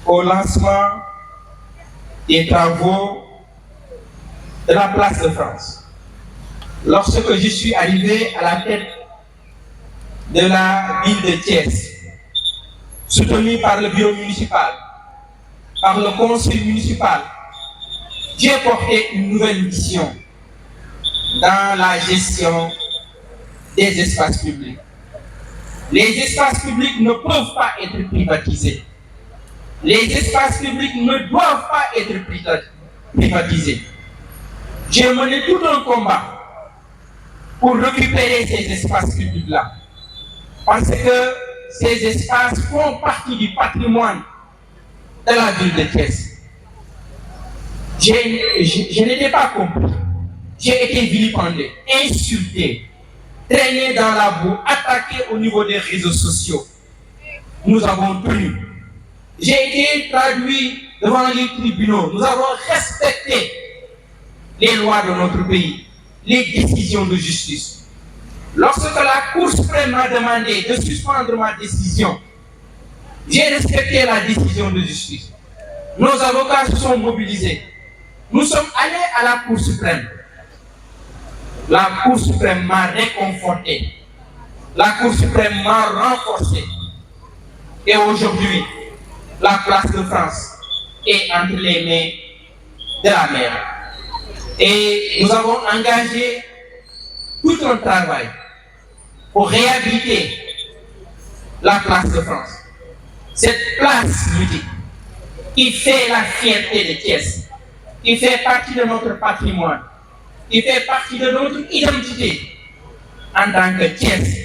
au lancement des travaux de la place de France. Lorsque je suis arrivé à la tête de la ville de Thiès, soutenu par le bureau municipal, par le conseil municipal, j'ai porté une nouvelle mission dans la gestion des espaces publics. Les espaces publics ne peuvent pas être privatisés. Les espaces publics ne doivent pas être privatisés. J'ai mené tout un combat pour récupérer ces espaces publics-là. Parce que ces espaces font partie du patrimoine de la ville de Thiès. Je n'étais pas compris. J'ai été vilipendé, insulté, traîné dans la boue, attaqué au niveau des réseaux sociaux. Nous avons tenu. J'ai été traduit devant les tribunaux. Nous avons respecté les lois de notre pays, les décisions de justice. Lorsque la Cour suprême m'a demandé de suspendre ma décision, j'ai respecté la décision de justice. Nos avocats se sont mobilisés. Nous sommes allés à la Cour suprême. La Cour suprême m'a réconforté. La Cour suprême m'a renforcé. Et aujourd'hui, la place de France est entre les mains de la mer. Et nous avons engagé tout un travail pour réhabiliter la place de France. Cette place mythique qui fait la fierté de Thiès, qui fait partie de notre patrimoine, qui fait partie de notre identité en tant que Thiès.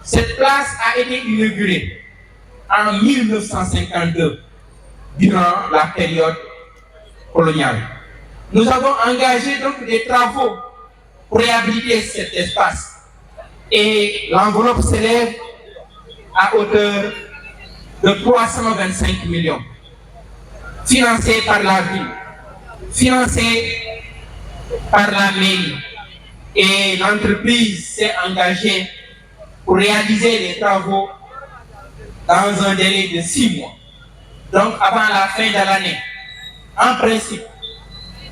Cette place a été inaugurée en 1952, durant la période coloniale. Nous avons engagé donc des travaux pour réhabiliter cet espace et l'enveloppe s'élève à hauteur de 325 millions, financés par la ville, financés par la mairie, et l'entreprise s'est engagée pour réaliser les travaux dans un délai de 6 mois. Donc avant la fin de l'année, en principe,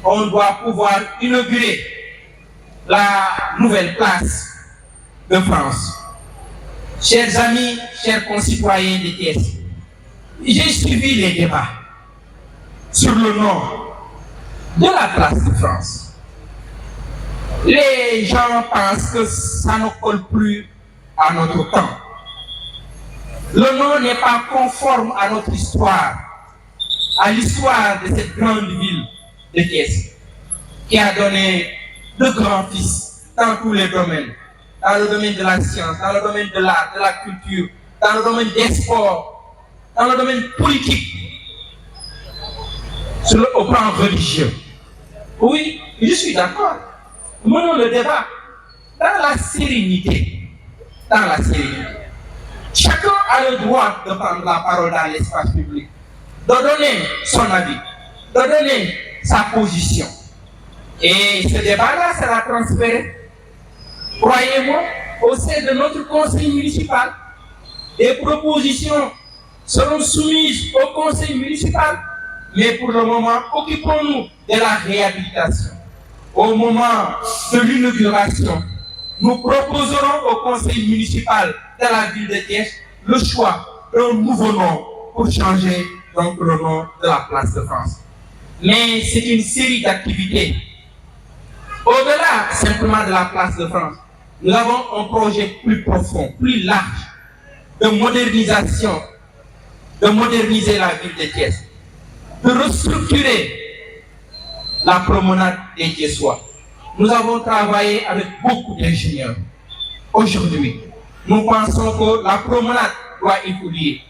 on doit pouvoir inaugurer la nouvelle place de France. Chers amis, chers concitoyens de Thiès, j'ai suivi les débats sur le nom de la place de France. Les gens pensent que ça ne colle plus à notre temps. Le nom n'est pas conforme à notre histoire, à l'histoire de cette grande ville de Thiès, qui a donné de grands fils dans tous les domaines, dans le domaine de la science, dans le domaine de l'art, de la culture, dans le domaine des sports, dans le domaine politique, au plan religieux. Oui, je suis d'accord. Menons le débat dans la sérénité. Dans la sérénité. Chacun a le droit de prendre la parole dans l'espace public, de donner son avis, de donner sa position. Et ce débat-là sera transféré, croyez-moi, au sein de notre conseil municipal. Des propositions seront soumises au conseil municipal, mais pour le moment, occupons-nous de la réhabilitation. Au moment de l'inauguration, nous proposerons au conseil municipal de la ville de Thiès le choix d'un nouveau nom pour changer donc le nom de la place de France. Mais c'est une série d'activités. Au-delà simplement de la place de France, nous avons un projet plus profond, plus large, de modernisation, de moderniser la ville de Thiès, de restructurer la promenade des Thiessois. Nous avons travaillé avec beaucoup d'ingénieurs. Aujourd'hui, nous pensons que la promenade doit évoluer.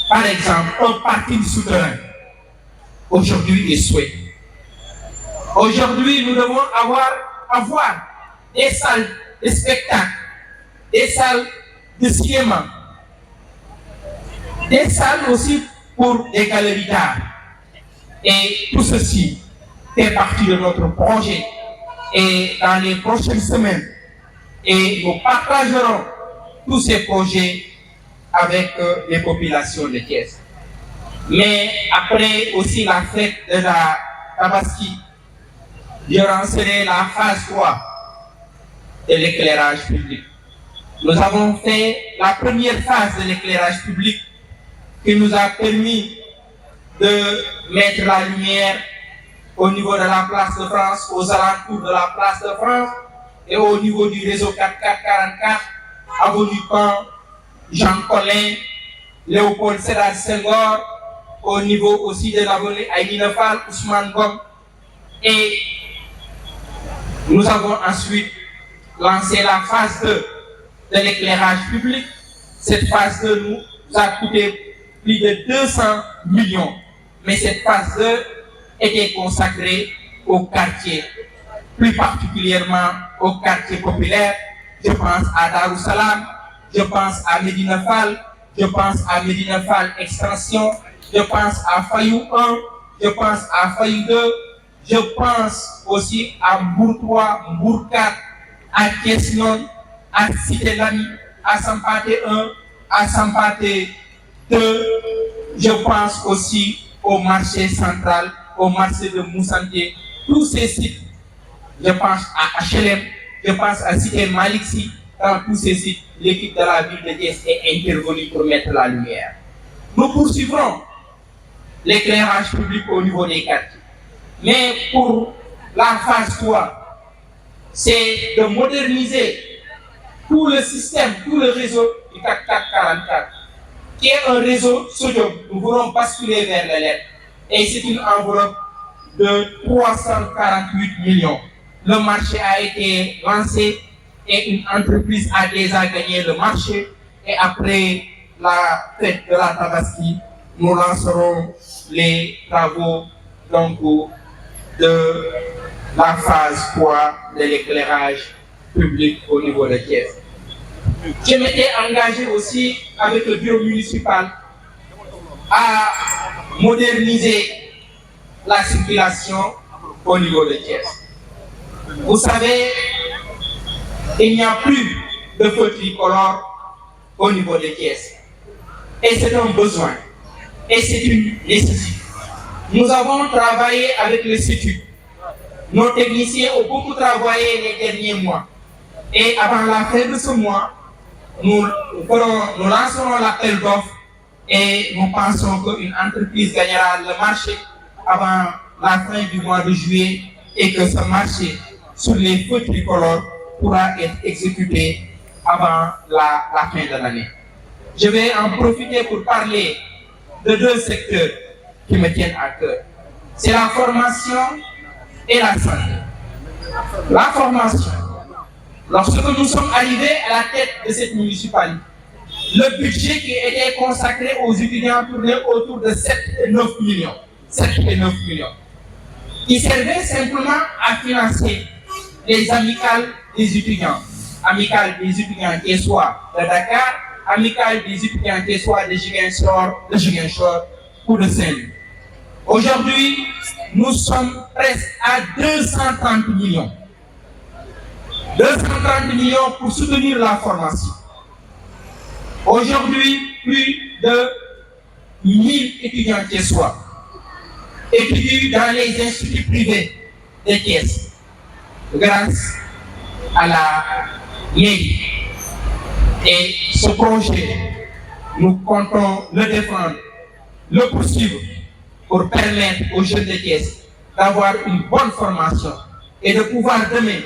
Par exemple, un parking souterrain, aujourd'hui est souhaité. Aujourd'hui, nous devons avoir des salles de spectacle, des salles de cinéma, des salles aussi pour des galeries d'art. Et tout ceci fait partie de notre projet. Et dans les prochaines semaines, et nous partagerons tous ces projets avec les populations de Thiès. Mais après aussi la fête de la Tabaski, je lancerai la phase 3 de l'éclairage public. Nous avons fait la première phase de l'éclairage public qui nous a permis de mettre la lumière au niveau de la place de France, aux alentours de la place de France et au niveau du réseau 4444, avenue Pan, Jean Collin, Léopold Sédar Senghor, au niveau aussi de l'avenue Aïdina Fall, Ousmane Gom. Et nous avons ensuite lancé la phase 2 de l'éclairage public. Cette phase 2 nous a coûté plus de 200 millions. Mais cette phase 2 était consacrée au quartier, plus particulièrement au quartier populaire. Je pense à Darussalam, je pense à Medina Fall, je pense à Medina Fall Extension, je pense à Fayou 1, je pense à Fayou 2, je pense aussi à Mbour 3, Mbour 4, à Kesnon, à Cité Lamy, à Sampaté 1, à Sampaté 2. Je pense aussi au marché central, au marché de Moussanté, tous ces sites. Je pense à HLM, je pense à Cité Maliksi. Dans tous ces sites, l'équipe de la ville de Thiès est intervenue pour mettre la lumière. Nous poursuivrons l'éclairage public au niveau des quartiers. Mais pour la phase 3, c'est de moderniser tout le système, tout le réseau du 4444, qui est un réseau sodium. Nous voulons basculer vers les LED. Et c'est une enveloppe de 348 millions. Le marché a été lancé et une entreprise a déjà gagné le marché. Et après la fête de la Tabaski, nous lancerons les travaux donc, de la phase 3 de l'éclairage public au niveau de Thiès. Je m'étais engagé aussi avec le bureau municipal à moderniser la circulation au niveau de Thiès. Vous savez, il n'y a plus de feux tricolores au niveau de Thiès. Et c'est un besoin. Et c'est une nécessité. Nous avons travaillé avec le CETUD. Nos techniciens ont beaucoup travaillé les derniers mois. Et avant la fin de ce mois, nous lancerons l'appel d'offres et nous pensons qu'une entreprise gagnera le marché avant la fin du mois de juillet et que ce marché sur les feux tricolores pourra être exécuté avant la fin de l'année. Je vais en profiter pour parler de deux secteurs qui me tiennent à cœur. C'est la formation et la santé. La formation. Lorsque nous sommes arrivés à la tête de cette municipalité, le budget qui était consacré aux étudiants tournait autour de 7 et 9 millions. 7 et 9 millions. Qui servait simplement à financer les amicales des étudiants. Amicales des étudiants qui soient de Dakar, amicales des étudiants qui soient de Ziguinchor ou de Saint-Louis. Aujourd'hui, nous sommes presque à 230 millions. 230 millions pour soutenir la formation. Aujourd'hui, plus de 1000 étudiants qui soient étudient dans les instituts privés de Thiès grâce à la mairie. Et ce projet, nous comptons le défendre, le poursuivre pour permettre aux jeunes de Thiès d'avoir une bonne formation et de pouvoir demain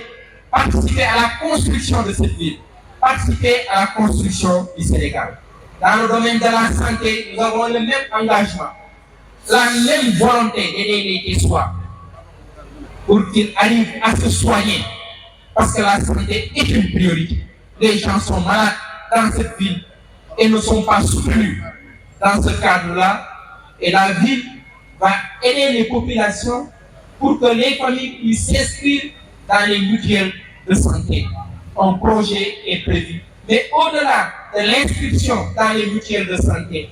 participer à la construction de cette ville, participer à la construction du Sénégal. Dans le domaine de la santé, nous avons le même engagement, la même volonté d'aider les Thiessois pour qu'ils arrivent à se soigner, parce que la santé est une priorité. Les gens sont malades dans cette ville et ne sont pas soutenus dans ce cadre-là, et la ville va aider les populations pour que les familles puissent s'inscrire dans les mutuelles de santé. Un projet est prévu. Mais au-delà de l'inscription dans les mutuelles de santé,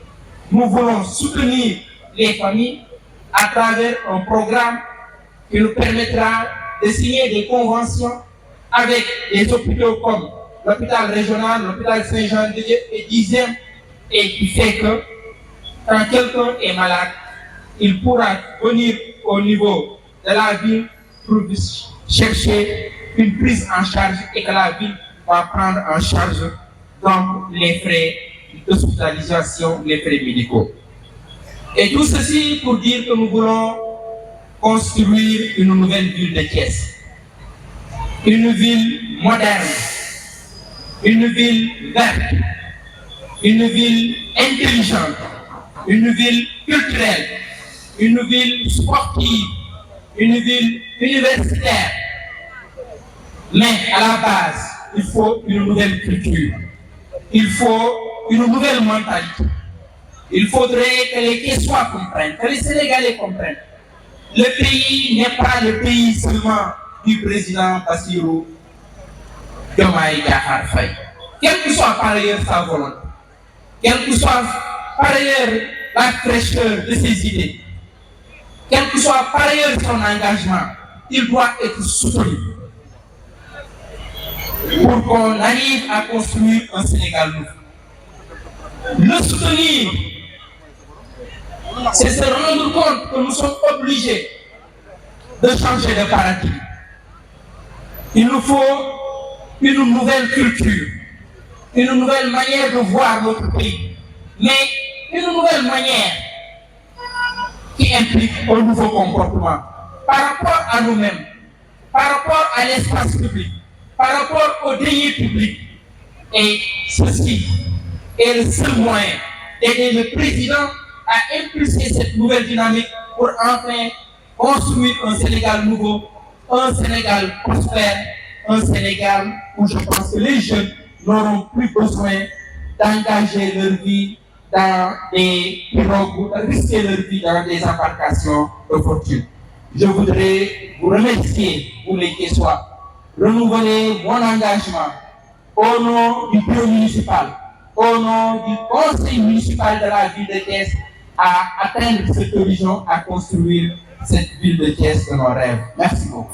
nous voulons soutenir les familles à travers un programme qui nous permettra de signer des conventions avec des hôpitaux comme l'hôpital régional, l'hôpital Saint-Jean-de-Dieu et 10e, et qui fait que Quand quelqu'un est malade, il pourra venir au niveau de la ville pour chercher une prise en charge et que la ville va prendre en charge donc les frais d'hospitalisation, les frais médicaux. Et tout ceci pour dire que nous voulons construire une nouvelle ville de Thiès. Une ville moderne, une ville verte, une ville intelligente, une ville culturelle, une ville sportive, une ville universitaire. Mais à la base, il faut une nouvelle culture, il faut une nouvelle mentalité. Il faudrait que les Thiessois comprennent, que les Sénégalais comprennent. Le pays n'est pas le pays seulement du président Bassirou Diomaye Diakhar Faye. Quelle que soit par ailleurs sa volonté, quelle que soit par ailleurs la fraîcheur de ses idées, quel que soit par ailleurs son engagement, il doit être soutenu pour qu'on arrive à construire un Sénégal nouveau. Le soutenir, c'est se rendre compte que nous sommes obligés de changer de paradigme. Il nous faut une nouvelle culture, une nouvelle manière de voir notre pays, mais une nouvelle manière qui implique un nouveau comportement par rapport à nous-mêmes, par rapport à l'espace public, par rapport aux deniers publics. Et ceci est le seul moyen d'aider le président à impulser cette nouvelle dynamique pour enfin construire un Sénégal nouveau, un Sénégal prospère, un Sénégal où je pense que les jeunes n'auront plus besoin d'engager leur vie dans des pirogues, de risquer leur vie dans des embarcations de fortune. Je voudrais vous remercier, vous les Thiessois, renouveler mon engagement au nom du bureau municipal, au nom du conseil municipal de la ville de Thiès, à atteindre cette horizon, à construire cette ville de Thiès de nos rêves. Merci beaucoup.